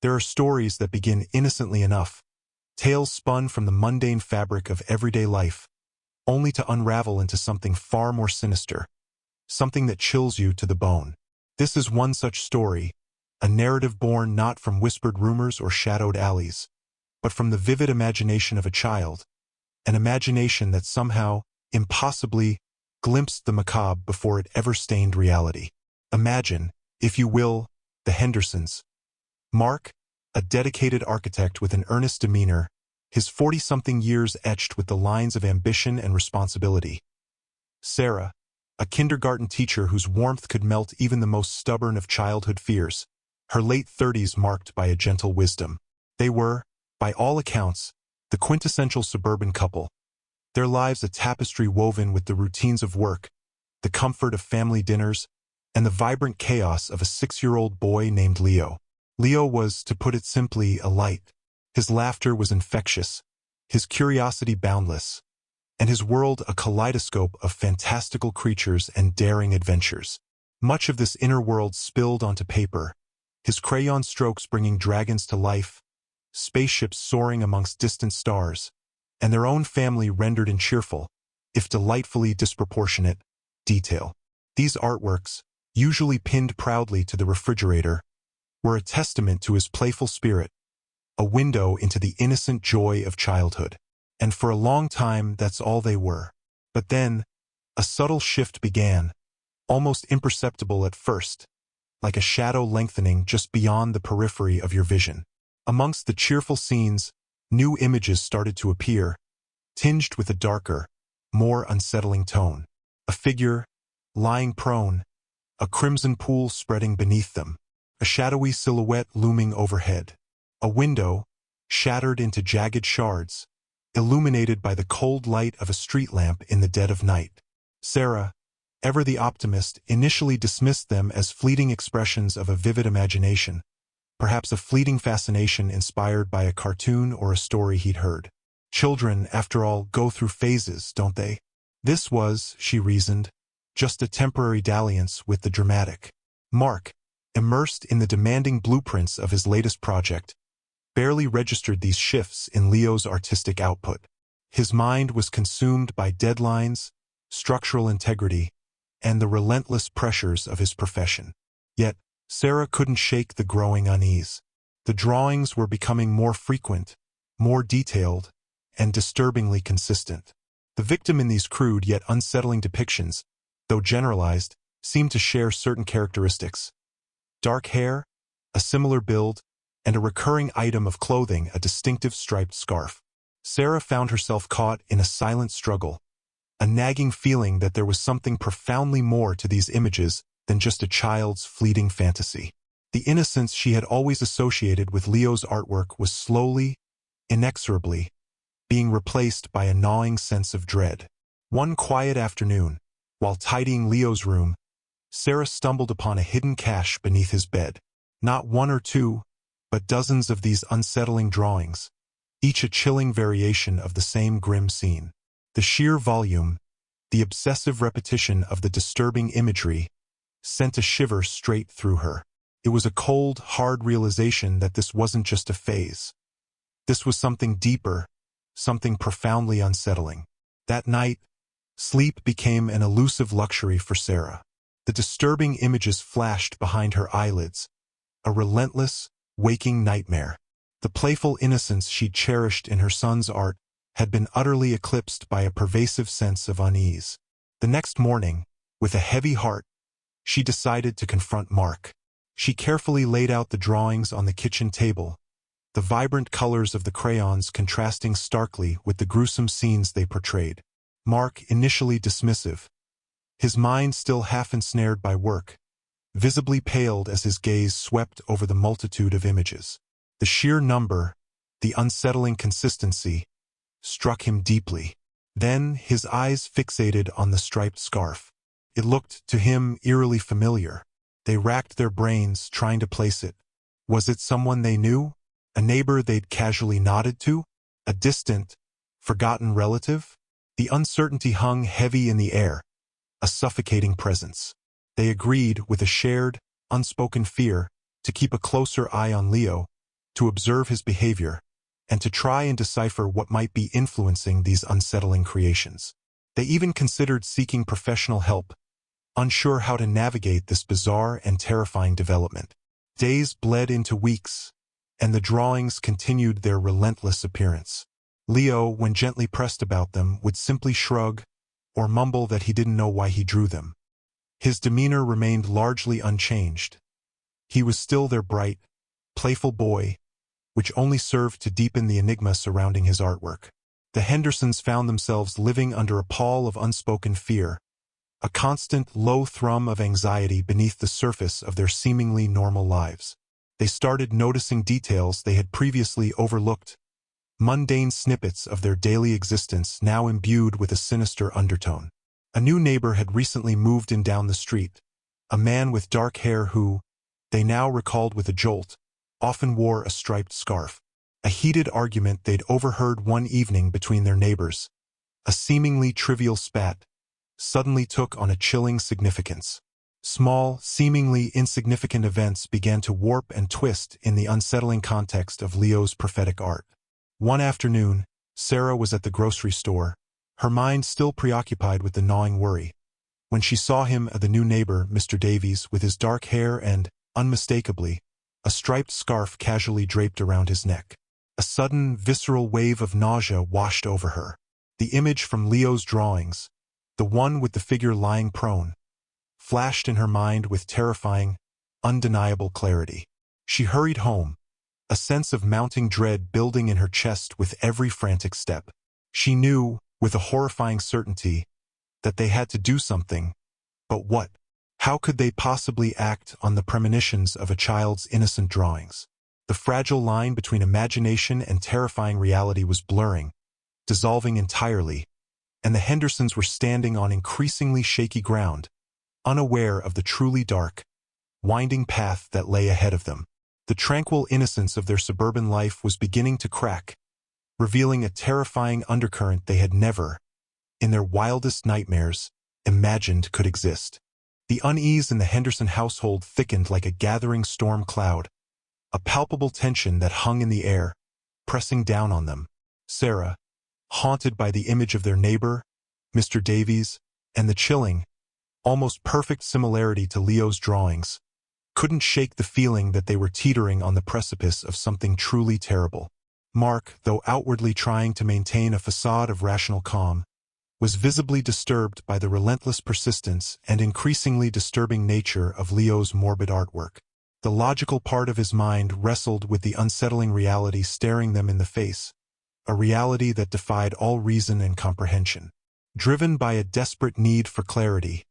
There are stories that begin innocently enough, tales spun from the mundane fabric of everyday life, only to unravel into something far more sinister, something that chills you to the bone. This is one such story, a narrative born not from whispered rumors or shadowed alleys, but from the vivid imagination of a child, an imagination that somehow, impossibly, glimpsed the macabre before it ever stained reality. Imagine, if you will, the Hendersons. Mark, a dedicated architect with an earnest demeanor, his 40-something years etched with the lines of ambition and responsibility. Sarah, a kindergarten teacher whose warmth could melt even the most stubborn of childhood fears, her late 30s marked by a gentle wisdom. They were, by all accounts, the quintessential suburban couple, their lives a tapestry woven with the routines of work, the comfort of family dinners, and the vibrant chaos of a 6-year-old boy named Leo. Leo was, to put it simply, a light. His laughter was infectious, his curiosity boundless, and his world a kaleidoscope of fantastical creatures and daring adventures. Much of this inner world spilled onto paper, his crayon strokes bringing dragons to life, spaceships soaring amongst distant stars, and their own family rendered in cheerful, if delightfully disproportionate, detail. These artworks, usually pinned proudly to the refrigerator, were a testament to his playful spirit, a window into the innocent joy of childhood. And for a long time, that's all they were. But then, a subtle shift began, almost imperceptible at first, like a shadow lengthening just beyond the periphery of your vision. Amongst the cheerful scenes, new images started to appear, tinged with a darker, more unsettling tone. A figure, lying prone, a crimson pool spreading beneath them, a shadowy silhouette looming overhead, a window, shattered into jagged shards, illuminated by the cold light of a street lamp in the dead of night. Sarah, ever the optimist, initially dismissed them as fleeting expressions of a vivid imagination, perhaps a fleeting fascination inspired by a cartoon or a story he'd heard. Children, after all, go through phases, don't they? This was, she reasoned, just a temporary dalliance with the dramatic. Mark, immersed in the demanding blueprints of his latest project, barely registered these shifts in Leo's artistic output. His mind was consumed by deadlines, structural integrity, and the relentless pressures of his profession. Yet, Sarah couldn't shake the growing unease. The drawings were becoming more frequent, more detailed, and disturbingly consistent. The victim in these crude yet unsettling depictions, though generalized, seemed to share certain characteristics. Dark hair, a similar build, and a recurring item of clothing, a distinctive striped scarf. Sarah found herself caught in a silent struggle, a nagging feeling that there was something profoundly more to these images than just a child's fleeting fantasy. The innocence she had always associated with Leo's artwork was slowly, inexorably, being replaced by a gnawing sense of dread. One quiet afternoon, while tidying Leo's room, Sarah stumbled upon a hidden cache beneath his bed. Not one or two, but dozens of these unsettling drawings, each a chilling variation of the same grim scene. The sheer volume, the obsessive repetition of the disturbing imagery, sent a shiver straight through her. It was a cold, hard realization that this wasn't just a phase. This was something deeper, something profoundly unsettling. That night, sleep became an elusive luxury for Sarah. The disturbing images flashed behind her eyelids, a relentless, waking nightmare. The playful innocence she cherished in her son's art had been utterly eclipsed by a pervasive sense of unease. The next morning, with a heavy heart, she decided to confront Mark. She carefully laid out the drawings on the kitchen table, the vibrant colors of the crayons contrasting starkly with the gruesome scenes they portrayed. Mark, initially dismissive, his mind still half ensnared by work, visibly paled as his gaze swept over the multitude of images. The sheer number, the unsettling consistency, struck him deeply. Then his eyes fixated on the striped scarf. It looked to him eerily familiar. They racked their brains trying to place it. Was it someone they knew? A neighbor they'd casually nodded to? A distant, forgotten relative? The uncertainty hung heavy in the air, a suffocating presence. They agreed with a shared, unspoken fear to keep a closer eye on Leo, to observe his behavior, and to try and decipher what might be influencing these unsettling creations. They even considered seeking professional help, unsure how to navigate this bizarre and terrifying development. Days bled into weeks, and the drawings continued their relentless appearance. Leo, when gently pressed about them, would simply shrug or mumble that he didn't know why he drew them. His demeanor remained largely unchanged. He was still their bright, playful boy, which only served to deepen the enigma surrounding his artwork. The Hendersons found themselves living under a pall of unspoken fear, a constant low thrum of anxiety beneath the surface of their seemingly normal lives. They started noticing details they had previously overlooked, mundane snippets of their daily existence now imbued with a sinister undertone. A new neighbor had recently moved in down the street, a man with dark hair who, they now recalled with a jolt, often wore a striped scarf. A heated argument they'd overheard one evening between their neighbors, a seemingly trivial spat, suddenly took on a chilling significance. Small, seemingly insignificant events began to warp and twist in the unsettling context of Leo's prophetic art. One afternoon, Sarah was at the grocery store, her mind still preoccupied with the gnawing worry, when she saw him, the new neighbor, Mr. Davies, with his dark hair and, unmistakably, a striped scarf casually draped around his neck. A sudden, visceral wave of nausea washed over her. The image from Leo's drawings, the one with the figure lying prone, flashed in her mind with terrifying, undeniable clarity. She hurried home, a sense of mounting dread building in her chest with every frantic step. She knew, with a horrifying certainty, that they had to do something, but what? How could they possibly act on the premonitions of a child's innocent drawings? The fragile line between imagination and terrifying reality was blurring, dissolving entirely, and the Hendersons were standing on increasingly shaky ground, unaware of the truly dark, winding path that lay ahead of them. The tranquil innocence of their suburban life was beginning to crack, revealing a terrifying undercurrent they had never, in their wildest nightmares, imagined could exist. The unease in the Henderson household thickened like a gathering storm cloud, a palpable tension that hung in the air, pressing down on them. Sarah, haunted by the image of their neighbor, Mr. Davies, and the chilling, almost perfect similarity to Leo's drawings, couldn't shake the feeling that they were teetering on the precipice of something truly terrible. Mark, though outwardly trying to maintain a facade of rational calm, was visibly disturbed by the relentless persistence and increasingly disturbing nature of Leo's morbid artwork. The logical part of his mind wrestled with the unsettling reality staring them in the face, a reality that defied all reason and comprehension. Driven by a desperate need for clarity,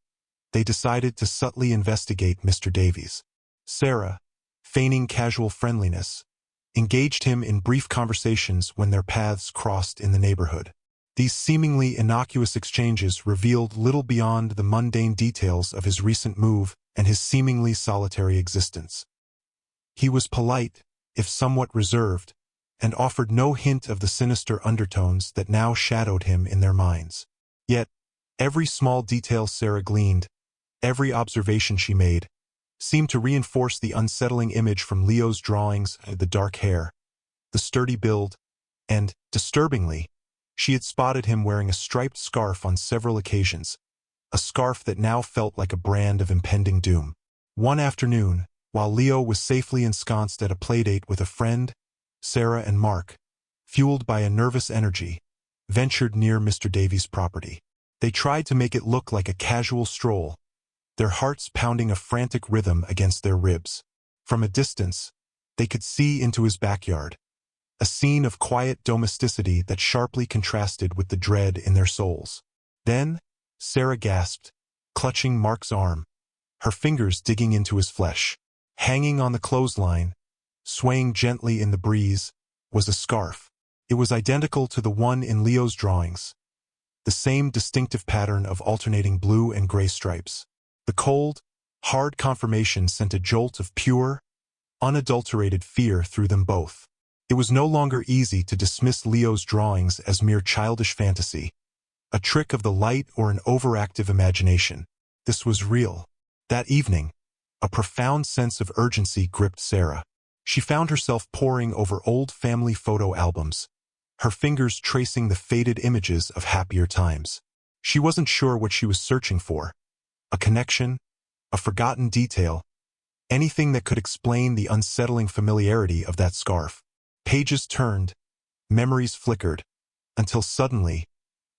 they decided to subtly investigate Mr. Davies. Sarah, feigning casual friendliness, engaged him in brief conversations when their paths crossed in the neighborhood. These seemingly innocuous exchanges revealed little beyond the mundane details of his recent move and his seemingly solitary existence. He was polite, if somewhat reserved, and offered no hint of the sinister undertones that now shadowed him in their minds. Yet, every small detail Sarah gleaned, every observation she made, seemed to reinforce the unsettling image from Leo's drawings: the dark hair, the sturdy build, and, disturbingly, she had spotted him wearing a striped scarf on several occasions, a scarf that now felt like a brand of impending doom. One afternoon, while Leo was safely ensconced at a playdate with a friend, Sarah and Mark, fueled by a nervous energy, ventured near Mr. Davies' property. They tried to make it look like a casual stroll, their hearts pounding a frantic rhythm against their ribs. From a distance, they could see into his backyard, a scene of quiet domesticity that sharply contrasted with the dread in their souls. Then, Sarah gasped, clutching Mark's arm, her fingers digging into his flesh. Hanging on the clothesline, swaying gently in the breeze, was a scarf. It was identical to the one in Leo's drawings, the same distinctive pattern of alternating blue and gray stripes. The cold, hard confirmation sent a jolt of pure, unadulterated fear through them both. It was no longer easy to dismiss Leo's drawings as mere childish fantasy, a trick of the light or an overactive imagination. This was real. That evening, a profound sense of urgency gripped Sarah. She found herself poring over old family photo albums, her fingers tracing the faded images of happier times. She wasn't sure what she was searching for: a connection, a forgotten detail, anything that could explain the unsettling familiarity of that scarf. Pages turned, memories flickered, until suddenly,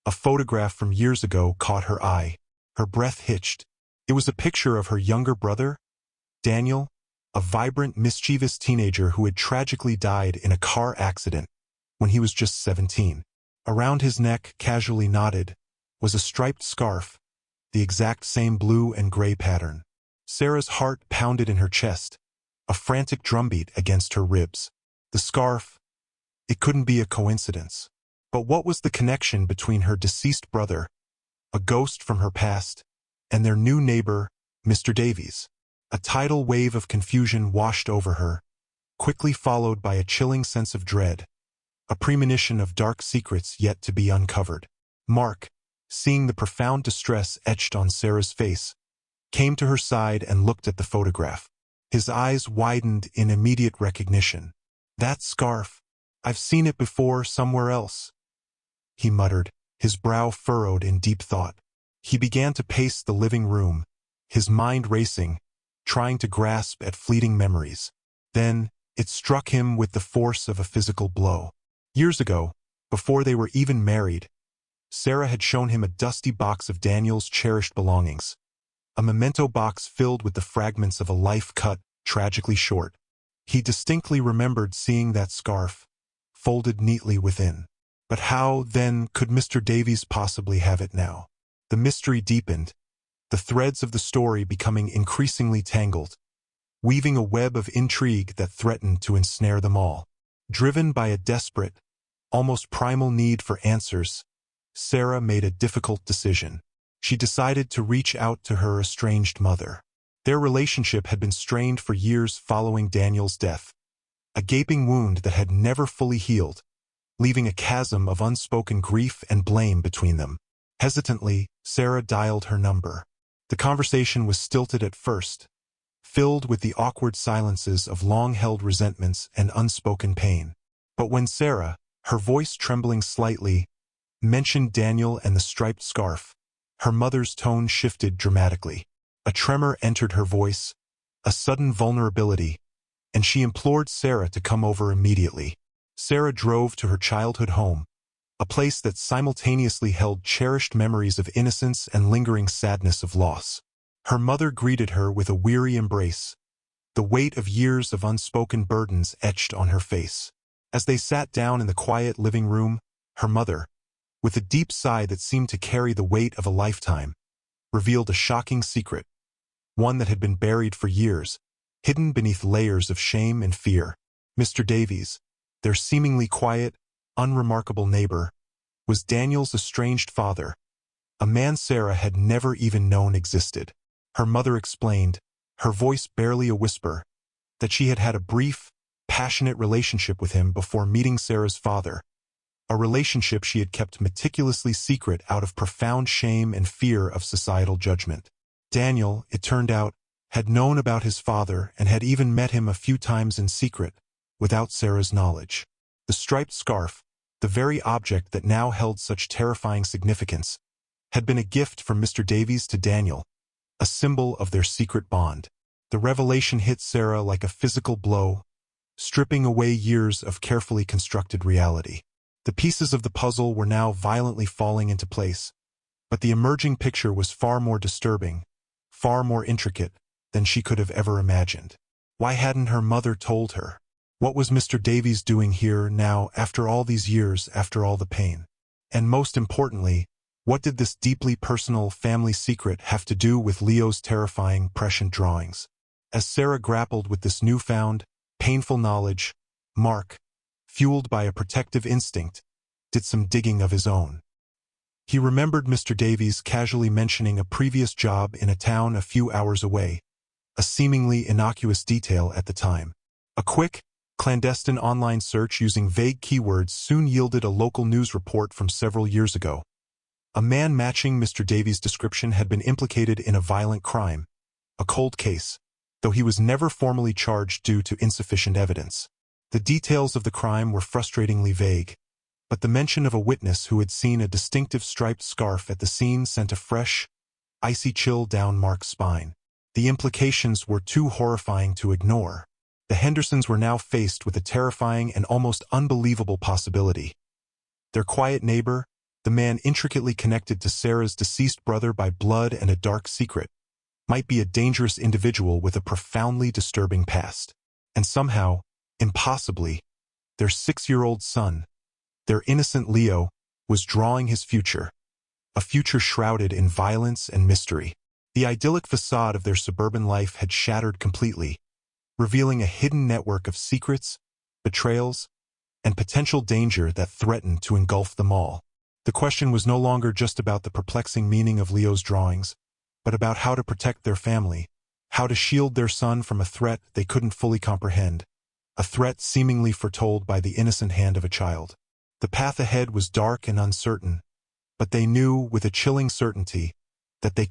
a photograph from years ago caught her eye. Her breath hitched. It was a picture of her younger brother, Daniel, a vibrant, mischievous teenager who had tragically died in a car accident when he was just 17. Around his neck, casually knotted, was a striped scarf, the exact same blue and gray pattern. Sarah's heart pounded in her chest, a frantic drumbeat against her ribs. The scarf, it couldn't be a coincidence. But what was the connection between her deceased brother, a ghost from her past, and their new neighbor, Mr. Davies? A tidal wave of confusion washed over her, quickly followed by a chilling sense of dread, a premonition of dark secrets yet to be uncovered. Mark, seeing the profound distress etched on Sarah's face, came to her side and looked at the photograph. His eyes widened in immediate recognition. "That scarf. I've seen it before somewhere else," he muttered, his brow furrowed in deep thought. He began to pace the living room, his mind racing, trying to grasp at fleeting memories. Then, it struck him with the force of a physical blow. Years ago, before they were even married, Sarah had shown him a dusty box of Daniel's cherished belongings, a memento box filled with the fragments of a life cut tragically short. He distinctly remembered seeing that scarf, folded neatly within. But how, then, could Mr. Davies possibly have it now? The mystery deepened, the threads of the story becoming increasingly tangled, weaving a web of intrigue that threatened to ensnare them all. Driven by a desperate, almost primal need for answers, Sarah made a difficult decision. She decided to reach out to her estranged mother. Their relationship had been strained for years following Daniel's death, a gaping wound that had never fully healed, leaving a chasm of unspoken grief and blame between them. Hesitantly, Sarah dialed her number. The conversation was stilted at first, filled with the awkward silences of long-held resentments and unspoken pain. But when Sarah, her voice trembling slightly, mentioned Daniel and the striped scarf, her mother's tone shifted dramatically. A tremor entered her voice, a sudden vulnerability, and she implored Sarah to come over immediately. Sarah drove to her childhood home, a place that simultaneously held cherished memories of innocence and lingering sadness of loss. Her mother greeted her with a weary embrace, the weight of years of unspoken burdens etched on her face. As they sat down in the quiet living room, her mother, with a deep sigh that seemed to carry the weight of a lifetime, revealed a shocking secret, one that had been buried for years, hidden beneath layers of shame and fear. Mr. Davies, their seemingly quiet, unremarkable neighbor, was Daniel's estranged father, a man Sarah had never even known existed. Her mother explained, her voice barely a whisper, that she had had a brief, passionate relationship with him before meeting Sarah's father, a relationship she had kept meticulously secret out of profound shame and fear of societal judgment. Daniel, it turned out, had known about his father and had even met him a few times in secret, without Sarah's knowledge. The striped scarf, the very object that now held such terrifying significance, had been a gift from Mr. Davies to Daniel, a symbol of their secret bond. The revelation hit Sarah like a physical blow, stripping away years of carefully constructed reality. The pieces of the puzzle were now violently falling into place, but the emerging picture was far more disturbing, far more intricate than she could have ever imagined. Why hadn't her mother told her? What was Mr. Davies doing here now after all these years, after all the pain? And most importantly, what did this deeply personal family secret have to do with Leo's terrifying, prescient drawings? As Sarah grappled with this newfound, painful knowledge, Mark, fueled by a protective instinct, did some digging of his own. He remembered Mr. Davies casually mentioning a previous job in a town a few hours away, a seemingly innocuous detail at the time. A quick, clandestine online search using vague keywords soon yielded a local news report from several years ago. A man matching Mr. Davies' description had been implicated in a violent crime, a cold case, though he was never formally charged due to insufficient evidence. The details of the crime were frustratingly vague, but the mention of a witness who had seen a distinctive striped scarf at the scene sent a fresh, icy chill down Mark's spine. The implications were too horrifying to ignore. The Hendersons were now faced with a terrifying and almost unbelievable possibility. Their quiet neighbor, the man intricately connected to Sarah's deceased brother by blood and a dark secret, might be a dangerous individual with a profoundly disturbing past. And somehow, impossibly, their 6-year-old son, their innocent Leo, was drawing his future, a future shrouded in violence and mystery. The idyllic facade of their suburban life had shattered completely, revealing a hidden network of secrets, betrayals, and potential danger that threatened to engulf them all. The question was no longer just about the perplexing meaning of Leo's drawings, but about how to protect their family, how to shield their son from a threat they couldn't fully comprehend, a threat seemingly foretold by the innocent hand of a child. The path ahead was dark and uncertain, but they knew with a chilling certainty that they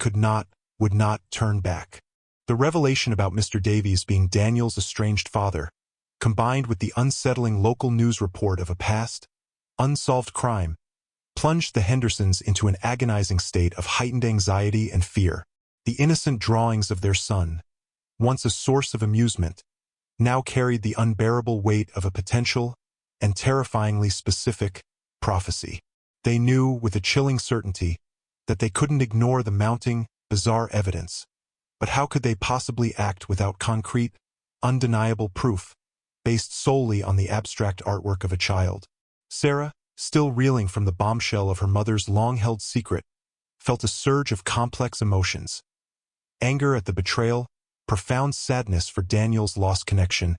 would not turn back. The revelation about Mr. Davies being Daniel's estranged father, combined with the unsettling local news report of a past, unsolved crime, plunged the Hendersons into an agonizing state of heightened anxiety and fear. The innocent drawings of their son, once a source of amusement, now carried the unbearable weight of a potential and terrifyingly specific prophecy. They knew with a chilling certainty that they couldn't ignore the mounting, bizarre evidence. But how could they possibly act without concrete, undeniable proof, based solely on the abstract artwork of a child? Sarah, still reeling from the bombshell of her mother's long-held secret, felt a surge of complex emotions. Anger at the betrayal, profound sadness for Daniel's lost connection,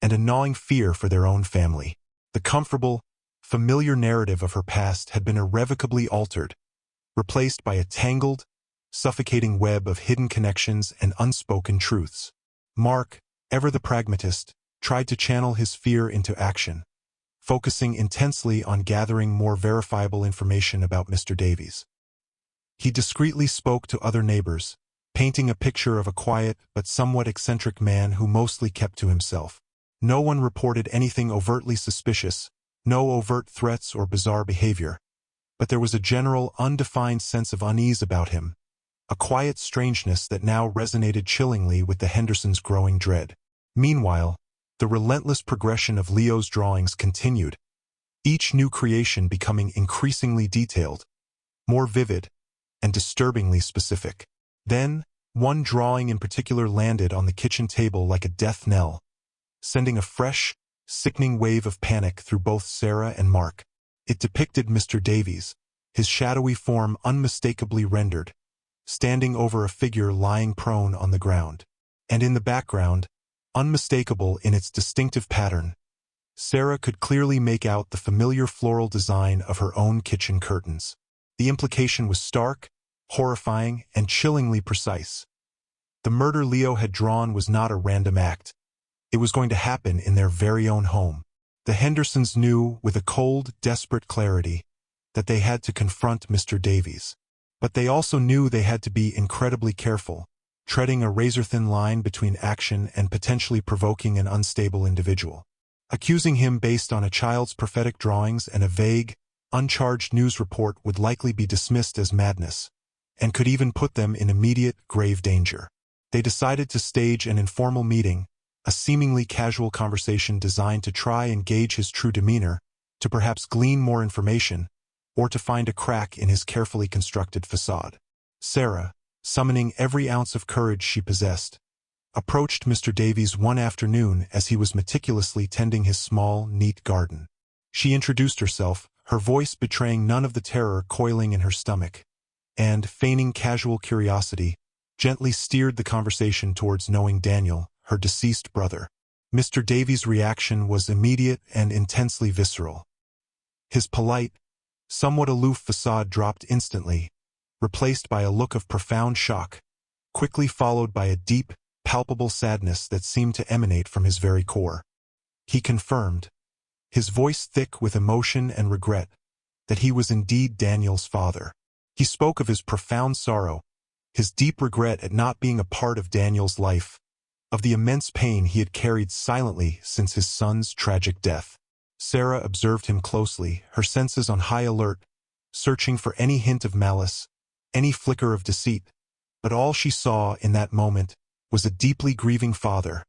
and a gnawing fear for their own family. The comfortable, familiar narrative of her past had been irrevocably altered, replaced by a tangled, suffocating web of hidden connections and unspoken truths. Mark, ever the pragmatist, tried to channel his fear into action, focusing intensely on gathering more verifiable information about Mr. Davies. He discreetly spoke to other neighbors, painting a picture of a quiet but somewhat eccentric man who mostly kept to himself. No one reported anything overtly suspicious, no overt threats or bizarre behavior, but there was a general, undefined sense of unease about him, a quiet strangeness that now resonated chillingly with the Hendersons' growing dread. Meanwhile, the relentless progression of Leo's drawings continued, each new creation becoming increasingly detailed, more vivid, and disturbingly specific. Then, one drawing in particular landed on the kitchen table like a death knell, sending a fresh, sickening wave of panic through both Sarah and Mark. It depicted Mr. Davies, his shadowy form unmistakably rendered, standing over a figure lying prone on the ground. And in the background, unmistakable in its distinctive pattern, Sarah could clearly make out the familiar floral design of her own kitchen curtains. The implication was stark, horrifying, and chillingly precise. The murder Leo had drawn was not a random act. It was going to happen in their very own home. The Hendersons knew with a cold, desperate clarity that they had to confront Mr. Davies. But they also knew they had to be incredibly careful, treading a razor-thin line between action and potentially provoking an unstable individual. Accusing him based on a child's prophetic drawings and a vague, uncharged news report would likely be dismissed as madness, and could even put them in immediate, grave danger. They decided to stage an informal meeting, a seemingly casual conversation designed to try and gauge his true demeanor, to perhaps glean more information, or to find a crack in his carefully constructed facade. Sarah, summoning every ounce of courage she possessed, approached Mr. Davies one afternoon as he was meticulously tending his small, neat garden. She introduced herself, her voice betraying none of the terror coiling in her stomach, and, feigning casual curiosity, gently steered the conversation towards knowing Daniel, her deceased brother. Mr. Davies' reaction was immediate and intensely visceral. His polite, somewhat aloof facade dropped instantly, replaced by a look of profound shock, quickly followed by a deep, palpable sadness that seemed to emanate from his very core. He confirmed, his voice thick with emotion and regret, that he was indeed Daniel's father. He spoke of his profound sorrow, his deep regret at not being a part of Daniel's life, of the immense pain he had carried silently since his son's tragic death. Sarah observed him closely, her senses on high alert, searching for any hint of malice, any flicker of deceit. But all she saw in that moment was a deeply grieving father,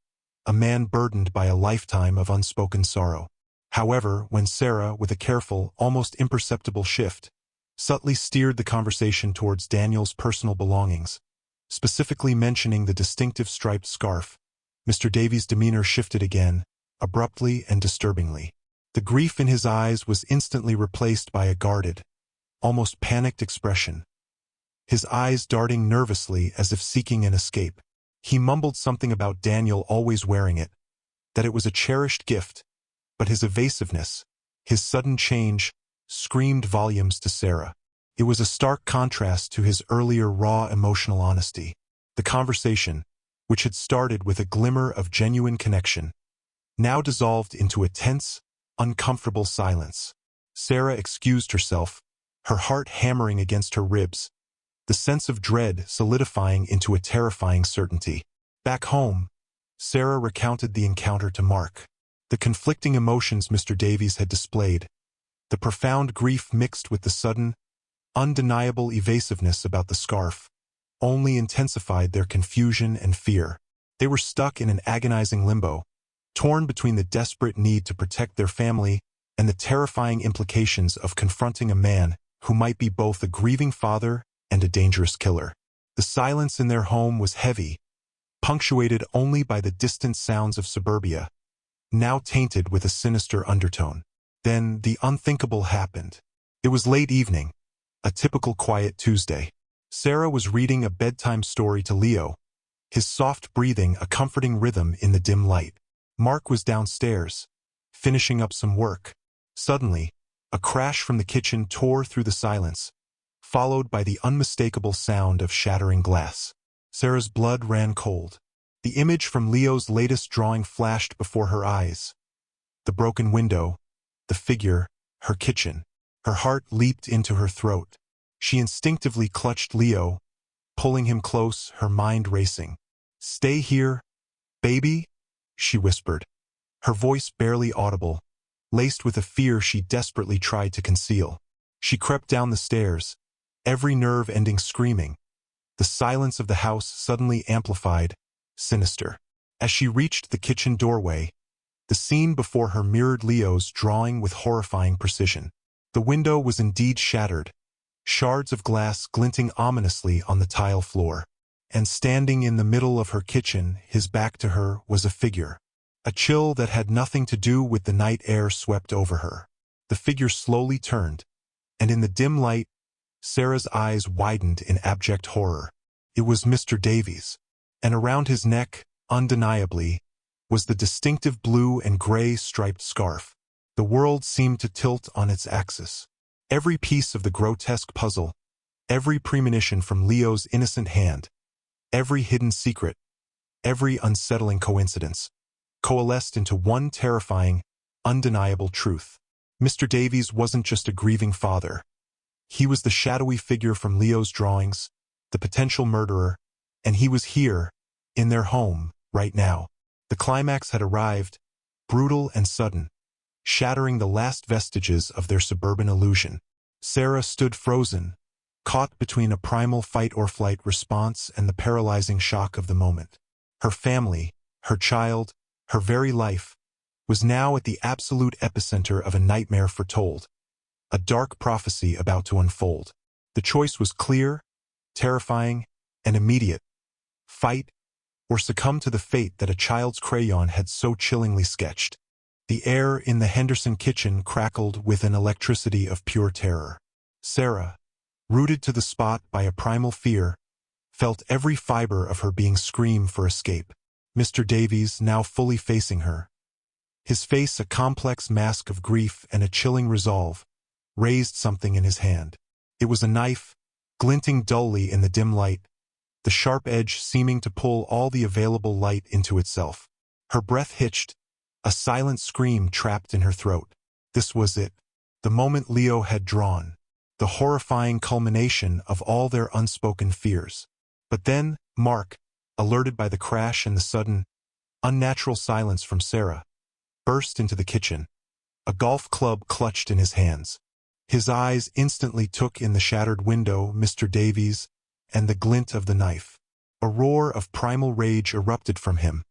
a man burdened by a lifetime of unspoken sorrow. However, when Sarah, with a careful, almost imperceptible shift, subtly steered the conversation towards Daniel's personal belongings, specifically mentioning the distinctive striped scarf, Mr. Davies' demeanor shifted again, abruptly and disturbingly. The grief in his eyes was instantly replaced by a guarded, almost panicked expression, his eyes darting nervously as if seeking an escape. He mumbled something about Daniel always wearing it, that it was a cherished gift, but his evasiveness, his sudden change, screamed volumes to Sarah. It was a stark contrast to his earlier raw emotional honesty. The conversation, which had started with a glimmer of genuine connection, now dissolved into a tense, uncomfortable silence. Sarah excused herself, her heart hammering against her ribs, the sense of dread solidifying into a terrifying certainty. Back home, Sarah recounted the encounter to Mark. The conflicting emotions Mr. Davies had displayed, the profound grief mixed with the sudden, undeniable evasiveness about the scarf, only intensified their confusion and fear. They were stuck in an agonizing limbo, torn between the desperate need to protect their family and the terrifying implications of confronting a man who might be both a grieving father and a dangerous killer. The silence in their home was heavy, punctuated only by the distant sounds of suburbia, now tainted with a sinister undertone. Then the unthinkable happened. It was late evening, a typical quiet Tuesday. Sarah was reading a bedtime story to Leo, his soft breathing a comforting rhythm in the dim light. Mark was downstairs, finishing up some work. Suddenly, a crash from the kitchen tore through the silence, followed by the unmistakable sound of shattering glass. Sarah's blood ran cold. The image from Leo's latest drawing flashed before her eyes. The broken window, the figure, her kitchen. Her heart leaped into her throat. She instinctively clutched Leo, pulling him close, her mind racing. "Stay here, baby," she whispered, her voice barely audible, laced with a fear she desperately tried to conceal. She crept down the stairs, every nerve ending screaming. The silence of the house suddenly amplified, sinister. As she reached the kitchen doorway, the scene before her mirrored Leo's drawing with horrifying precision. The window was indeed shattered, shards of glass glinting ominously on the tile floor. And standing in the middle of her kitchen, his back to her, was a figure. A chill that had nothing to do with the night air swept over her. The figure slowly turned, and in the dim light, Sarah's eyes widened in abject horror. It was Mr. Davies, and around his neck, undeniably, was the distinctive blue and gray striped scarf. The world seemed to tilt on its axis. Every piece of the grotesque puzzle, every premonition from Leo's innocent hand, every hidden secret, every unsettling coincidence, coalesced into one terrifying, undeniable truth. Mr. Davies wasn't just a grieving father. He was the shadowy figure from Leo's drawings, the potential murderer, and he was here, in their home, right now. The climax had arrived, brutal and sudden, shattering the last vestiges of their suburban illusion. Sarah stood frozen, caught between a primal fight-or-flight response and the paralyzing shock of the moment. Her family, her child, her very life, was now at the absolute epicenter of a nightmare foretold, a dark prophecy about to unfold. The choice was clear, terrifying, and immediate. Fight, or succumb to the fate that a child's crayon had so chillingly sketched. The air in the Henderson kitchen crackled with an electricity of pure terror. Sarah, rooted to the spot by a primal fear, felt every fiber of her being scream for escape. Mr. Davies, now fully facing her, his face a complex mask of grief and a chilling resolve, raised something in his hand. It was a knife, glinting dully in the dim light, the sharp edge seeming to pull all the available light into itself. Her breath hitched, a silent scream trapped in her throat. This was it, the moment Leo had drawn, the horrifying culmination of all their unspoken fears. But then, Mark, alerted by the crash and the sudden, Unnatural silence from Sarah. Burst into the kitchen, a golf club clutched in his hands. His eyes instantly took in the shattered window, Mr. Davies, and the glint of the knife. A roar of primal rage erupted from him,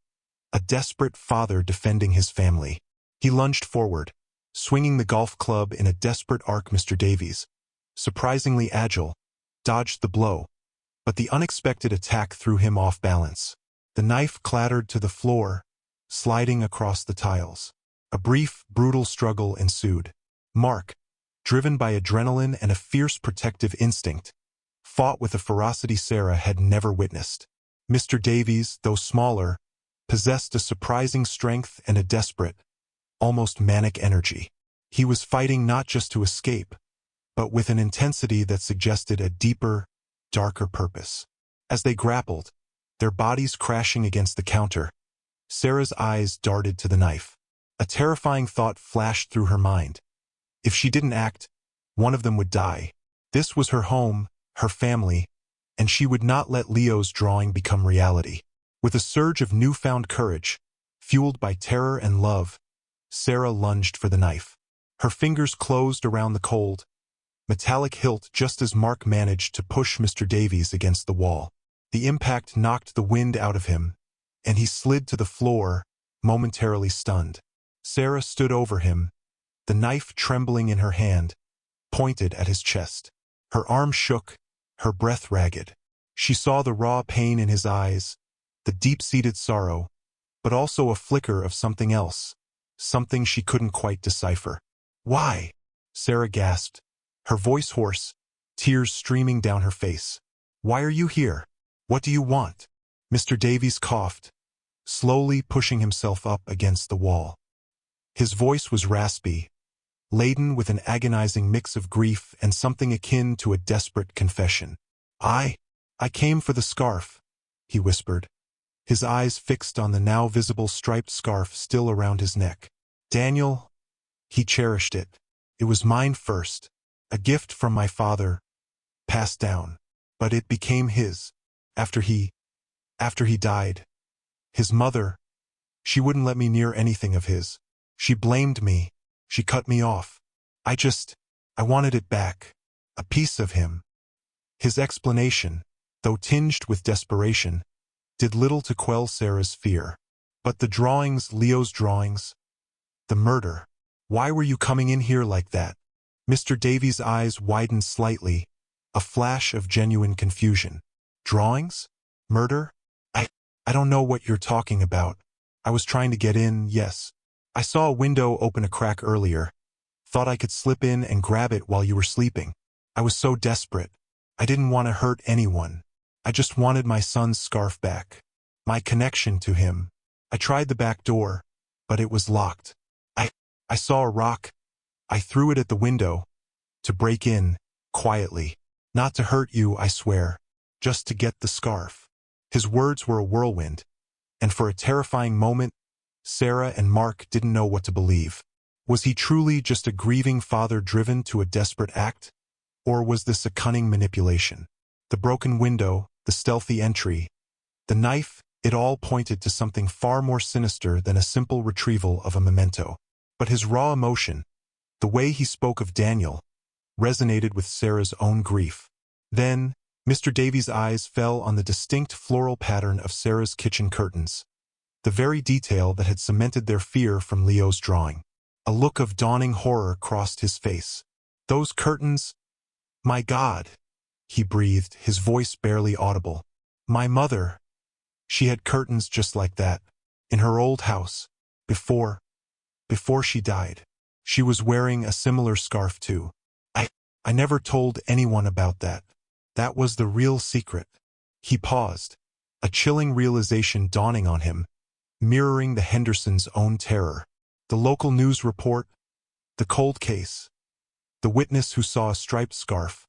a desperate father defending his family. He lunged forward, swinging the golf club in a desperate arc. Mr. Davies, surprisingly agile, dodged the blow, but the unexpected attack threw him off balance. The knife clattered to the floor, sliding across the tiles. A brief, brutal struggle ensued. Mark, driven by adrenaline and a fierce protective instinct, fought with a ferocity Sarah had never witnessed. Mr. Davies, though smaller, possessed a surprising strength and a desperate, almost manic energy. He was fighting not just to escape, but with an intensity that suggested a deeper, darker purpose. As they grappled, their bodies crashing against the counter, Sarah's eyes darted to the knife. A terrifying thought flashed through her mind. If she didn't act, one of them would die. This was her home, her family, and she would not let Leo's drawing become reality. With a surge of newfound courage, fueled by terror and love, Sarah lunged for the knife. Her fingers closed around the cold, metallic hilt just as Mark managed to push Mr. Davies against the wall. The impact knocked the wind out of him, and he slid to the floor, momentarily stunned. Sarah stood over him, the knife trembling in her hand, pointed at his chest. Her arm shook, her breath ragged. She saw the raw pain in his eyes, the deep-seated sorrow, but also a flicker of something else, something she couldn't quite decipher. "Why?" Sarah gasped, her voice hoarse, tears streaming down her face. "Why are you here? What do you want?" Mr. Davies coughed, slowly pushing himself up against the wall. His voice was raspy, laden with an agonizing mix of grief and something akin to a desperate confession. I came for the scarf," he whispered, his eyes fixed on the now visible striped scarf still around his neck. "Daniel, he cherished it. It was mine first, a gift from my father, passed down. But it became his, after he died. His mother, she wouldn't let me near anything of his. She blamed me, she cut me off. I wanted it back, a piece of him." His explanation, though tinged with desperation, did little to quell Sarah's fear. But the drawings, Leo's drawings, the murder. "Why were you coming in here like that?" Mr. Davies' eyes widened slightly, a flash of genuine confusion. "Drawings? Murder? I don't know what you're talking about. I was trying to get in, yes. I saw a window open a crack earlier. Thought I could slip in and grab it while you were sleeping. I was so desperate. I didn't want to hurt anyone. I just wanted my son's scarf back. My connection to him. I tried the back door, but it was locked. I saw a rock. I threw it at the window. To break in, quietly. Not to hurt you, I swear. Just to get the scarf." His words were a whirlwind, and for a terrifying moment, Sarah and Mark didn't know what to believe. Was he truly just a grieving father driven to a desperate act? Or was this a cunning manipulation? The broken window, the stealthy entry, the knife, it all pointed to something far more sinister than a simple retrieval of a memento. But his raw emotion, the way he spoke of Daniel, resonated with Sarah's own grief. Then, Mr. Davies' eyes fell on the distinct floral pattern of Sarah's kitchen curtains, the very detail that had cemented their fear from Leo's drawing. A look of dawning horror crossed his face. "Those curtains? My God!" he breathed, his voice barely audible. "My mother, she had curtains just like that, in her old house, before she died. She was wearing a similar scarf too. I never told anyone about that. That was the real secret." He paused, a chilling realization dawning on him, mirroring the Hendersons' own terror. The local news report, the cold case, the witness who saw a striped scarf.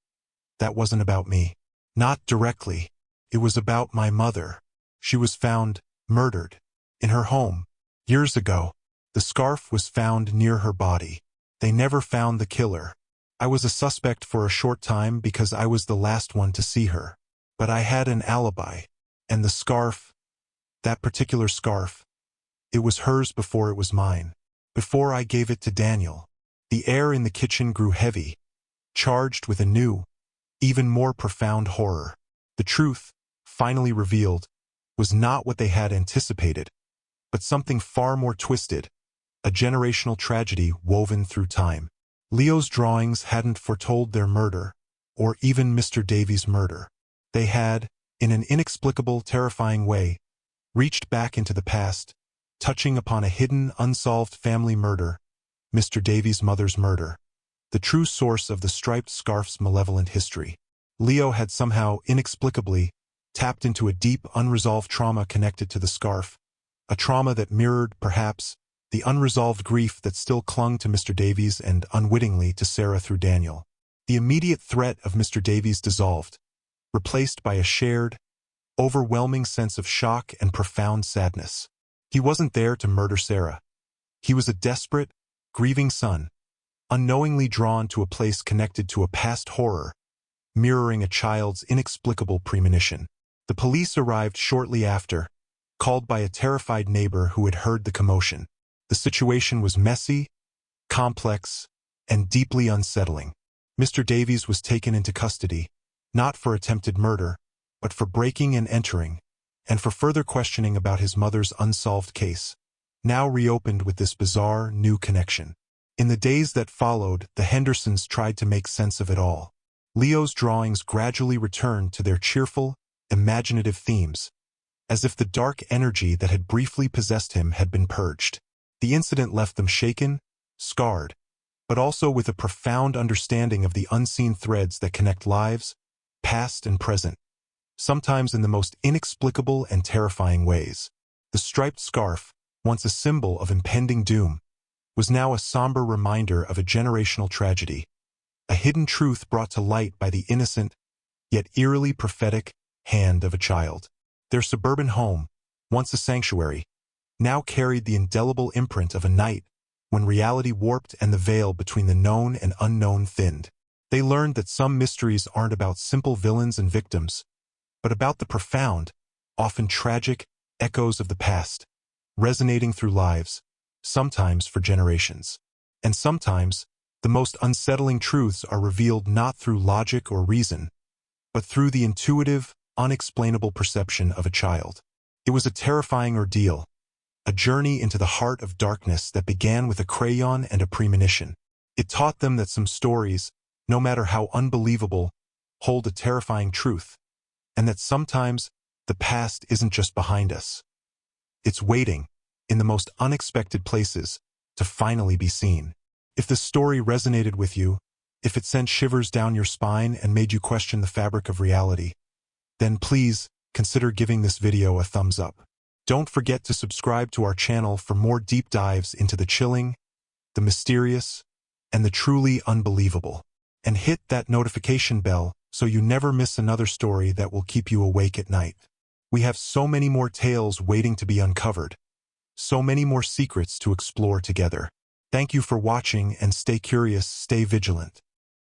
That wasn't about me. Not directly. It was about my mother. She was found, murdered, in her home, years ago. The scarf was found near her body. They never found the killer. I was a suspect for a short time because I was the last one to see her. But I had an alibi. And the scarf, that particular scarf, It was hers before it was mine. Before I gave it to Daniel. The air in the kitchen grew heavy, charged with a new, even more profound horror. The truth, finally revealed, was not what they had anticipated, but something far more twisted, a generational tragedy woven through time. Leo's drawings hadn't foretold their murder, or even Mr. Davies' murder. They had, in an inexplicable, terrifying way, reached back into the past, touching upon a hidden, unsolved family murder, Mr. Davies' mother's murder, the true source of the striped scarf's malevolent history. Leo had somehow, inexplicably, tapped into a deep, unresolved trauma connected to the scarf, a trauma that mirrored, perhaps, the unresolved grief that still clung to Mr. Davies and, unwittingly, to Sarah through Daniel. The immediate threat of Mr. Davies dissolved, replaced by a shared, overwhelming sense of shock and profound sadness. He wasn't there to murder Sarah. He was a desperate, grieving son, unknowingly drawn to a place connected to a past horror, mirroring a child's inexplicable premonition. The police arrived shortly after, called by a terrified neighbor who had heard the commotion. The situation was messy, complex, and deeply unsettling. Mr. Davies was taken into custody, not for attempted murder, but for breaking and entering, and for further questioning about his mother's unsolved case, now reopened with this bizarre, new connection. In the days that followed, the Hendersons tried to make sense of it all. Leo's drawings gradually returned to their cheerful, imaginative themes, as if the dark energy that had briefly possessed him had been purged. The incident left them shaken, scarred, but also with a profound understanding of the unseen threads that connect lives, past and present, sometimes in the most inexplicable and terrifying ways. The striped scarf, once a symbol of impending doom, was now a somber reminder of a generational tragedy, a hidden truth brought to light by the innocent, yet eerily prophetic, hand of a child. Their suburban home, once a sanctuary, now carried the indelible imprint of a night when reality warped and the veil between the known and unknown thinned. They learned that some mysteries aren't about simple villains and victims, but about the profound, often tragic, echoes of the past, resonating through lives, sometimes for generations. And sometimes, the most unsettling truths are revealed not through logic or reason, but through the intuitive, unexplainable perception of a child. It was a terrifying ordeal, a journey into the heart of darkness that began with a crayon and a premonition. It taught them that some stories, no matter how unbelievable, hold a terrifying truth, and that sometimes the past isn't just behind us. It's waiting, in the most unexpected places, to finally be seen. If the story resonated with you, if it sent shivers down your spine and made you question the fabric of reality, then please consider giving this video a thumbs up. Don't forget to subscribe to our channel for more deep dives into the chilling, the mysterious, and the truly unbelievable. And hit that notification bell so you never miss another story that will keep you awake at night. We have so many more tales waiting to be uncovered, so many more secrets to explore together. Thank you for watching, and stay curious, stay vigilant.